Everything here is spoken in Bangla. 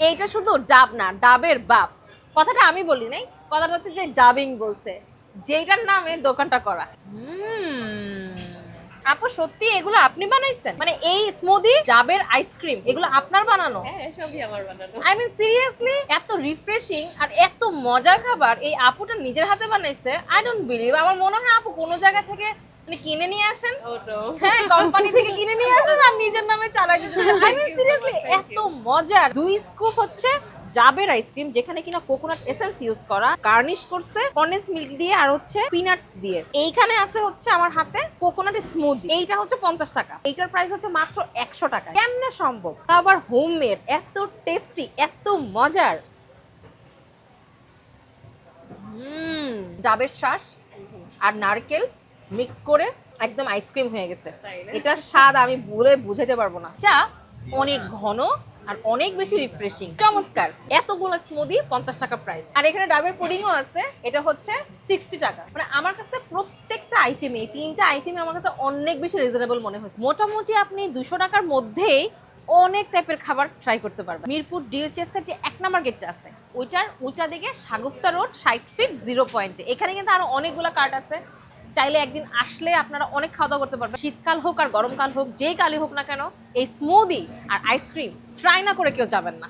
এইটা শুধু ডাব না, ডাবের বাপ। কথাটা আমি বলি নাই, কথাটা হচ্ছে যে ডাবিং বলছে, যেটার নামে দোকানটা করা। আপু সত্যি এগুলো আপনি বানাইছেন? মানে এই স্মুদি, ডাবের আইসক্রিম, এগুলো আপনার বানানো? হ্যাঁ, সবই আমার বানানো। আই মিন সিরিয়াসলি, এত রিফ্রেশিং আর এত মজার খাবার এই আপুটা নিজের হাতে বানাইছে। I don't believe. আমার মনে হয় আপু কোনো জায়গা থেকে মানে কিনে নিয়ে আসেন, হ্যাঁ কোম্পানি থেকে কিনে নিয়ে আসেন আর নিজের নামে চালা দিতেছেন। আই মিন সিরিয়াসলি এত মজার। 2 স্কুপ হচ্ছে ডাবের আইসক্রিম, যেখানে কিনা কোকোনাট এসেন্স ইউজ করা, গার্নিশ করছে কন্ডেন্স মিল্ক দিয়ে আর হচ্ছে পিনাটস দিয়ে। এইখানে আছে হচ্ছে আমার হাতে কোকোনাট স্মুদি, এইটা হচ্ছে 50 টাকা, এইটার প্রাইস হচ্ছে মাত্র 100 টাকা। কেমনে সম্ভব? তা আবার হোমমেড, এত টেস্টি, এত মজার। ডাবের শ্বাস আর নারকেল মিক্স করে একদম আইসক্রিম হয়ে গেছে। তাই না? এটার স্বাদ আমি বলে বুঝাতে পারবো না। চা অনেক ঘন আর অনেক বেশি রিফ্রেশিং, চমৎকার। এতগুলো স্মুদি 50 টাকা প্রাইস। আর এখানে ডাবের পুডিংও আছে, এটা হচ্ছে 60 টাকা। মানে আমার কাছে প্রত্যেকটা আইটেমে, এই 3টা আইটেমে আমার কাছে অনেক বেশি রিজনেবল মনে হয়েছে। মোটামুটি আপনি 200 টাকার মধ্যেই অনেক টাইপের খাবার ট্রাই করতে পারবেন। মিরপুর ডিএইচএস এর যে 1 নাম্বার গেটটা আছে, ওইটার উল্টা দিকে শাগুফতা রোড 60 ফিট 0 পয়েন্টে। এখানে কিন্তু আরো অনেকগুলো কার্ট আছে, চাইলে একদিন আসলে আপনারা অনেক খাওয়া দাওয়া করতে পারবেন। শীতকাল হোক আর গরমকাল হোক, যেই কালই হোক না কেন, এই স্মুদি আর আইসক্রিম ট্রাই না করে কেউ যাবেন না।